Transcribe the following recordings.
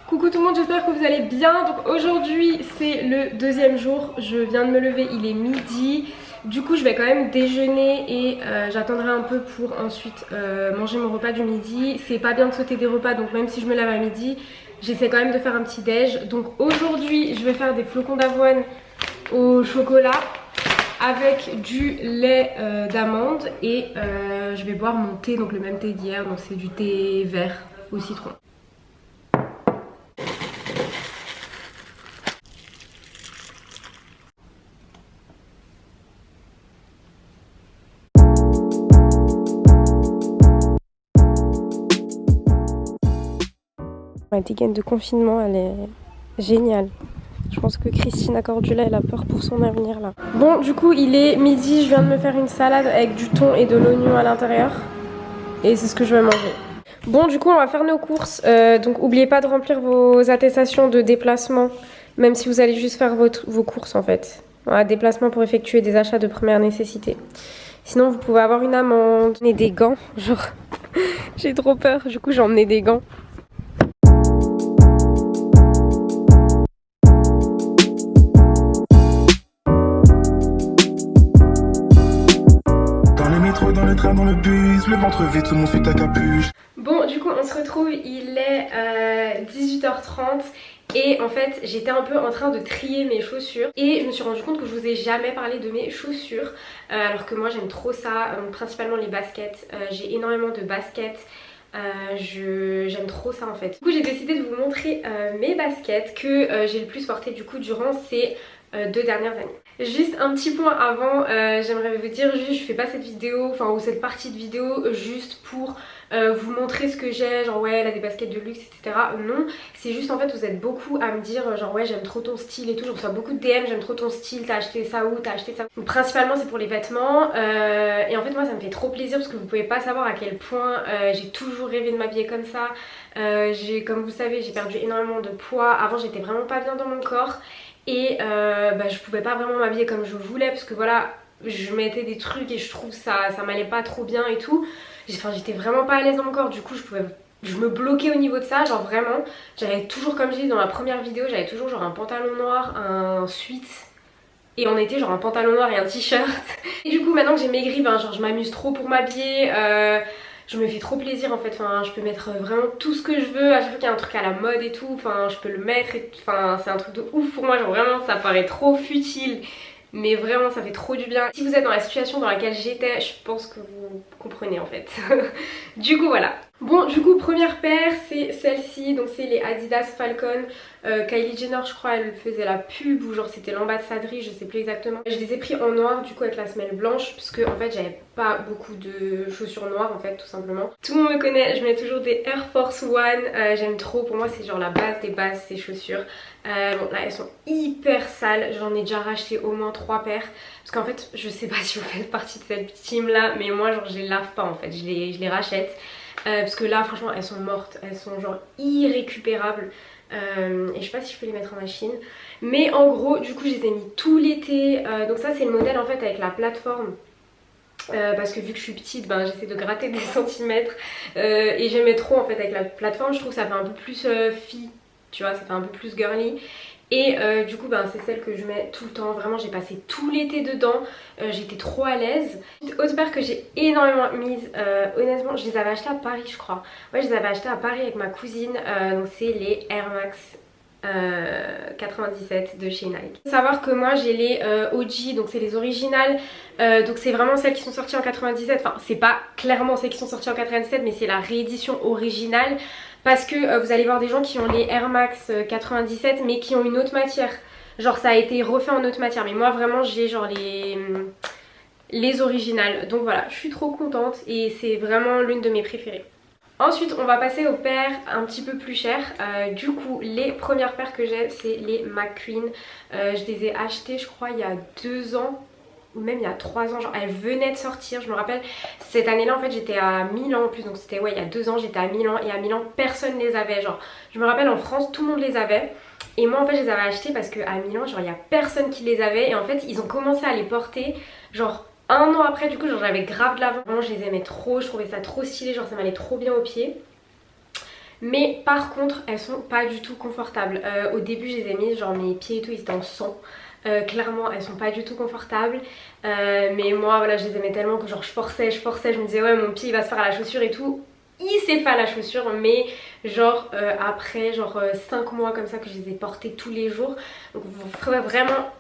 Coucou tout le monde, j'espère que vous allez bien. Donc aujourd'hui c'est le deuxième jour, je viens de me lever, il est midi. Du coup je vais quand même déjeuner et j'attendrai un peu pour ensuite manger mon repas du midi. C'est pas bien de sauter des repas, donc même si je me lève à midi, j'essaie quand même de faire un petit déj. Donc aujourd'hui je vais faire des flocons d'avoine au chocolat avec du lait d'amande et je vais boire mon thé, donc le même thé d'hier, donc c'est du thé vert au citron. Ma dégaine de confinement, elle est géniale. Je pense que Christina Cordula, elle a peur pour son avenir là. Bon, du coup, il est midi, je viens de me faire une salade avec du thon et de l'oignon à l'intérieur. Et c'est ce que je vais manger. Bon, du coup, on va faire nos courses. Donc, n'oubliez pas de remplir vos attestations de déplacement, même si vous allez juste faire vos courses en fait. Voilà, déplacement pour effectuer des achats de première nécessité. Sinon, vous pouvez avoir une amende. Et des gants, genre, j'ai trop peur. Du coup, j'ai emmené des gants. Dans le train, dans le bus, le ventre vide, tout le monde suit ta capuche. Bon, du coup, on se retrouve, il est 18h30 et en fait, j'étais un peu en train de trier mes chaussures et je me suis rendu compte que je vous ai jamais parlé de mes chaussures alors que moi j'aime trop ça, principalement les baskets. J'ai énormément de baskets. J'aime trop ça en fait. Du coup j'ai décidé de vous montrer mes baskets que j'ai le plus portées du coup durant ces 2 dernières années. Juste un petit point avant, j'aimerais vous dire juste je fais pas cette vidéo, enfin ou cette partie de vidéo juste pour vous montrer ce que j'ai, genre ouais elle a des baskets de luxe etc. Non, c'est juste en fait vous êtes beaucoup à me dire genre ouais j'aime trop ton style et tout, je reçois beaucoup de DM, j'aime trop ton style, t'as acheté ça où, t'as acheté ça. Donc principalement c'est pour les vêtements et en fait moi ça me fait trop plaisir parce que vous pouvez pas savoir à quel point j'ai toujours rêvé de m'habiller comme ça. Comme vous savez j'ai perdu énormément de poids, avant j'étais vraiment pas bien dans mon corps. Et je pouvais pas vraiment m'habiller comme je voulais parce que voilà je mettais des trucs et je trouve ça m'allait pas trop bien et tout. J'étais vraiment pas à l'aise dans mon corps, du coup je me bloquais au niveau de ça, genre vraiment j'avais toujours, comme je dis dans ma première vidéo, j'avais toujours genre un pantalon noir, un sweat et en été genre un pantalon noir et un t-shirt. Et du coup maintenant que j'ai maigri, ben genre je m'amuse trop pour m'habiller, je me fais trop plaisir en fait, enfin je peux mettre vraiment tout ce que je veux, à chaque fois qu'il y a un truc à la mode et tout, enfin je peux le mettre, enfin c'est un truc de ouf pour moi, genre vraiment ça paraît trop futile. Mais vraiment ça fait trop du bien. Si vous êtes dans la situation dans laquelle j'étais, je pense que vous comprenez en fait. Du coup voilà. Bon du coup première paire c'est celle-ci, donc c'est les Adidas Falcon. Kylie Jenner je crois elle faisait la pub ou genre c'était l'ambassadrice, je sais plus exactement. Je les ai pris en noir du coup avec la semelle blanche parce que en fait j'avais pas beaucoup de chaussures noires en fait tout simplement. Tout le monde me connaît, je mets toujours des Air Force One, j'aime trop, pour moi c'est genre la base des bases ces chaussures. Bon là elles sont hyper sales, j'en ai déjà racheté au moins 3 paires parce qu'en fait je sais pas si vous faites partie de cette team là mais moi genre je les lave pas en fait, je les rachète parce que là franchement elles sont mortes, elles sont genre irrécupérables et je sais pas si je peux les mettre en machine mais en gros du coup je les ai mis tout l'été, donc ça c'est le modèle en fait avec la plateforme. Parce que vu que je suis petite, ben, j'essaie de gratter des centimètres et j'aimais trop en fait avec la plateforme, je trouve que ça fait un peu plus fille, tu vois, ça fait un peu plus girly. Et du coup ben, c'est celle que je mets tout le temps, vraiment j'ai passé tout l'été dedans, j'étais trop à l'aise. Autre paire que j'ai énormément mise, honnêtement je les avais achetées à Paris je crois. Ouais je les avais achetées à Paris avec ma cousine, donc c'est les Air Max 97 de chez Nike. Faut savoir que moi j'ai les OG, donc c'est les originales, donc c'est vraiment celles qui sont sorties en 97, enfin c'est pas clairement celles qui sont sorties en 97 mais c'est la réédition originale parce que vous allez voir des gens qui ont les Air Max 97 mais qui ont une autre matière, genre ça a été refait en autre matière, mais moi vraiment j'ai genre les originales, donc voilà je suis trop contente et c'est vraiment l'une de mes préférées. Ensuite on va passer aux paires un petit peu plus chères, du coup les premières paires que j'ai c'est les McQueen, je les ai achetées je crois il y a 2 ans ou même il y a 3 ans, genre elles venaient de sortir, je me rappelle cette année là en fait j'étais à Milan en plus, donc c'était ouais il y a 2 ans j'étais à Milan et à Milan personne les avait, genre je me rappelle en France tout le monde les avait et moi en fait je les avais achetées parce qu'à Milan genre il y a personne qui les avait et en fait ils ont commencé à les porter genre 1 an après, du coup genre j'avais grave de l'avant, vraiment je les aimais trop, je trouvais ça trop stylé, genre ça m'allait trop bien aux pieds. mais par contre elles sont pas du tout confortables. Au début je les ai mises, genre mes pieds et tout ils étaient en sang. Clairement elles sont pas du tout confortables, mais moi voilà je les aimais tellement que genre je forçais, je me disais ouais mon pied il va se faire à la chaussure et tout. Il s'est fait à la chaussure, mais genre après genre 5 mois comme ça que je les ai portées tous les jours, donc vraiment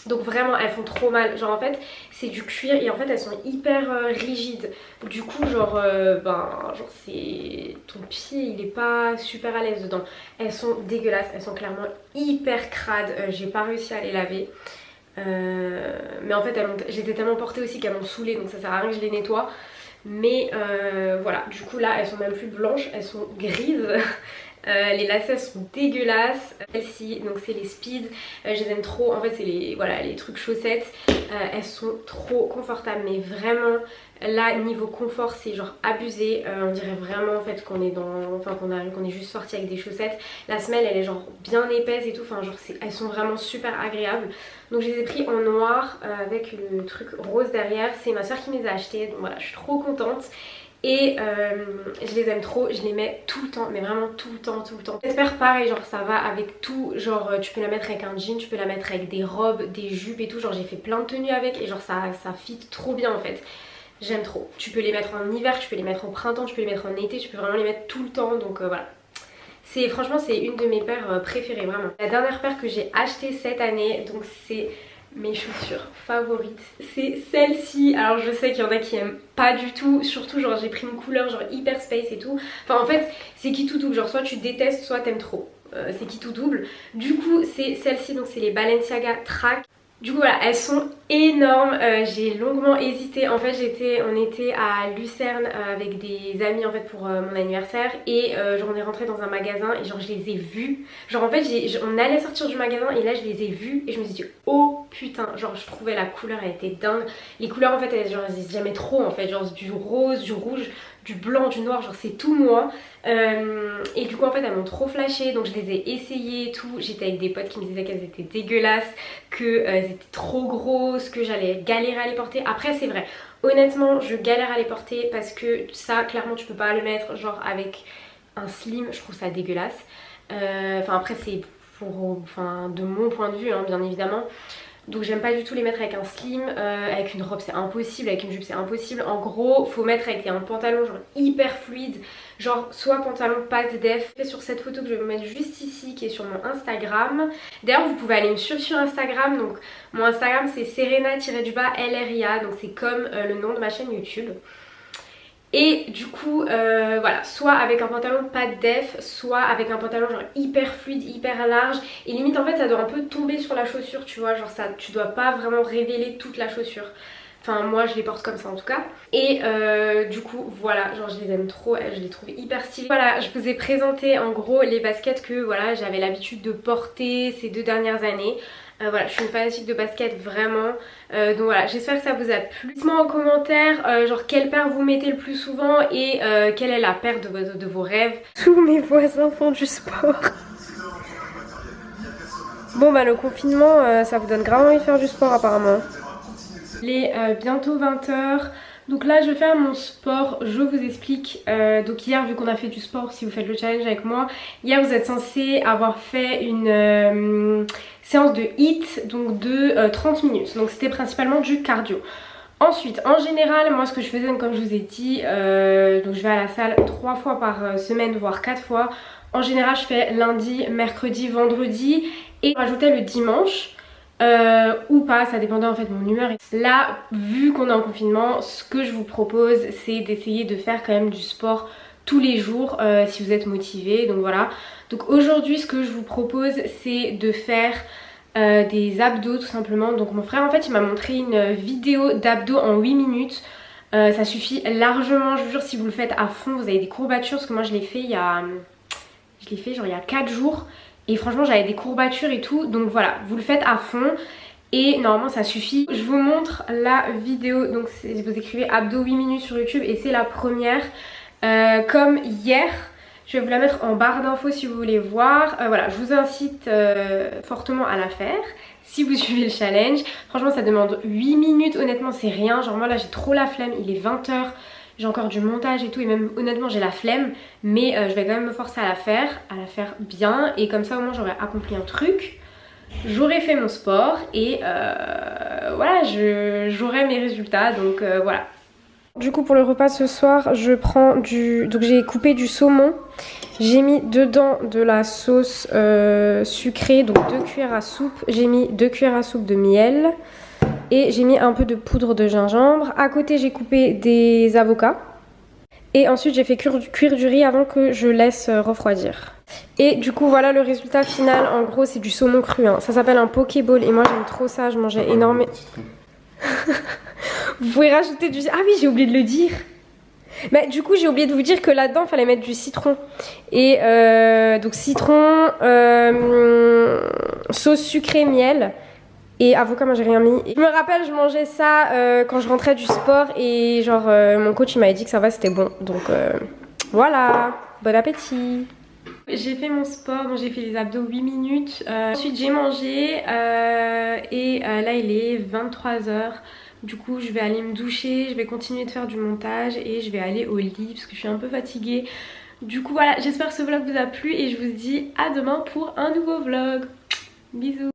donc vraiment elles font trop mal, genre en fait c'est du cuir et en fait elles sont hyper rigides, du coup genre genre c'est ton pied il est pas super à l'aise dedans. Elles sont dégueulasses, elles sont clairement hyper crades, j'ai pas réussi à les laver. Mais en fait je les ai tellement portées aussi qu'elles m'ont saoulée, donc ça sert à rien que je les nettoie. Mais voilà, du coup là elles sont même plus blanches, elles sont grises. Les lacets sont dégueulasses. Celles-ci, donc c'est les Speed, je les aime trop. En fait c'est les, voilà, les trucs chaussettes, elles sont trop confortables, mais vraiment là niveau confort c'est genre abusé. On dirait vraiment en fait qu'on est dans, enfin qu'on est juste sorti avec des chaussettes. La semelle elle est genre bien épaisse et tout, enfin genre elles sont vraiment super agréables. Donc je les ai pris en noir avec le truc rose derrière, c'est ma soeur qui me les a achetés, donc voilà je suis trop contente. Et je les aime trop, je les mets tout le temps, mais vraiment tout le temps. J'espère pareil, genre ça va avec tout, genre tu peux la mettre avec un jean, tu peux la mettre avec des robes, des jupes et tout, genre j'ai fait plein de tenues avec et genre ça fit trop bien en fait. J'aime trop. Tu peux les mettre en hiver, tu peux les mettre au printemps, tu peux les mettre en été, tu peux vraiment les mettre tout le temps, donc voilà. Franchement c'est une de mes paires préférées vraiment. La dernière paire que j'ai achetée cette année, donc c'est mes chaussures favorites, c'est celle-ci. Alors je sais qu'il y en a qui aiment pas du tout, surtout genre j'ai pris une couleur genre hyper space et tout. Enfin en fait c'est qui tout double, genre soit tu détestes soit t'aimes trop, c'est qui tout double. Du coup c'est celle-ci, donc c'est les Balenciaga Track. Du coup voilà, elles sont énormes, j'ai longuement hésité. En fait on était à Lucerne avec des amis en fait pour mon anniversaire. Et genre on est rentré dans un magasin et genre je les ai vus. Genre en fait on allait sortir du magasin et là je les ai vus et je me suis dit oh putain. Genre je trouvais la couleur elle était dingue. Les couleurs en fait j'aimais trop en fait. Genre du rose, du rouge, du blanc, du noir, genre c'est tout moi. Et du coup en fait elles m'ont trop flashé, donc je les ai essayées et tout. J'étais avec des potes qui me disaient qu'elles étaient dégueulasses, qu'elles étaient trop grosses, que j'allais galérer à les porter. Après c'est vrai, honnêtement je galère à les porter parce que ça clairement tu peux pas le mettre genre avec un slim, je trouve ça dégueulasse. Enfin après c'est de mon point de vue hein, bien évidemment. Donc j'aime pas du tout les mettre avec un slim, avec une robe c'est impossible, avec une jupe c'est impossible. En gros faut mettre avec un pantalon genre hyper fluide, genre soit pantalon patte def. Sur cette photo que je vais vous mettre juste ici qui est sur mon Instagram. D'ailleurs vous pouvez aller me suivre sur Instagram, donc mon Instagram c'est Serena-LRIA, donc c'est comme le nom de ma chaîne YouTube. Et du coup voilà, soit avec un pantalon pas def, soit avec un pantalon genre hyper fluide, hyper large. Et limite en fait ça doit un peu tomber sur la chaussure, tu vois, genre ça, tu dois pas vraiment révéler toute la chaussure. Enfin moi je les porte comme ça en tout cas. Et du coup voilà, genre je les aime trop, je les trouve hyper stylées. Voilà, je vous ai présenté en gros les baskets que voilà j'avais l'habitude de porter ces 2 dernières années. Voilà, je suis une fanatique de basket vraiment. Donc voilà, j'espère que ça vous a plu. Dites-moi en commentaire genre quelle paire vous mettez le plus souvent et quelle est la paire de vos rêves. Tous mes voisins font du sport. Bon bah le confinement ça vous donne grave envie de faire du sport apparemment. Il est bientôt 20 h. Donc là je vais faire mon sport, je vous explique. Donc hier vu qu'on a fait du sport, si vous faites le challenge avec moi, hier vous êtes censé avoir fait une séance de HIIT, donc de 30 minutes. Donc c'était principalement du cardio. Ensuite en général moi ce que je faisais donc, comme je vous ai dit, donc je vais à la salle 3 fois par semaine voire 4 fois. En général je fais lundi, mercredi, vendredi et je rajoutais le dimanche. Ou pas, ça dépendait en fait de mon humeur. Là vu qu'on est en confinement, ce que je vous propose c'est d'essayer de faire quand même du sport tous les jours si vous êtes motivé. Donc voilà, donc aujourd'hui ce que je vous propose c'est de faire des abdos tout simplement. Donc mon frère en fait il m'a montré une vidéo d'abdos en 8 minutes. Ça suffit largement, je vous jure, si vous le faites à fond vous avez des courbatures, parce que moi je l'ai fait il y a 4 jours. Et franchement j'avais des courbatures et tout, donc voilà, vous le faites à fond et normalement ça suffit. Je vous montre la vidéo, donc vous écrivez abdos 8 minutes sur YouTube et c'est la première. Comme hier, je vais vous la mettre en barre d'infos si vous voulez voir. Voilà, je vous incite fortement à la faire si vous suivez le challenge. Franchement ça demande 8 minutes, honnêtement c'est rien, genre moi là j'ai trop la flemme, il est 20 h. j'ai encore du montage et tout, et même honnêtement j'ai la flemme, mais je vais quand même me forcer à la faire bien, et comme ça au moins j'aurai accompli un truc, j'aurai fait mon sport, et voilà, j'aurai mes résultats, donc voilà. Du coup pour le repas de ce soir, je prends donc j'ai coupé du saumon, j'ai mis dedans de la sauce sucrée, donc 2 cuillères à soupe, j'ai mis 2 cuillères à soupe de miel, et j'ai mis un peu de poudre de gingembre. À côté j'ai coupé des avocats, et ensuite j'ai fait cuire du riz avant que je laisse refroidir. Et du coup voilà le résultat final, en gros c'est du saumon cru, hein. Ça s'appelle un pokéball, et moi j'aime trop ça, je mangeais énormément. Vous pouvez rajouter du... Ah oui, j'ai oublié de le dire. Mais du coup j'ai oublié de vous dire que là-dedans il fallait mettre du citron. Et donc citron, sauce sucrée, miel et avocat, moi j'ai rien mis. Et je me rappelle, je mangeais ça quand je rentrais du sport, et genre mon coach il m'avait dit que ça va, c'était bon. Donc voilà, bon appétit. J'ai fait mon sport, bon, j'ai fait les abdos 8 minutes. Ensuite j'ai mangé et là il est 23h. Du coup je vais aller me doucher, je vais continuer de faire du montage et je vais aller au lit parce que je suis un peu fatiguée. Du coup voilà, j'espère que ce vlog vous a plu et je vous dis à demain pour un nouveau vlog. Bisous.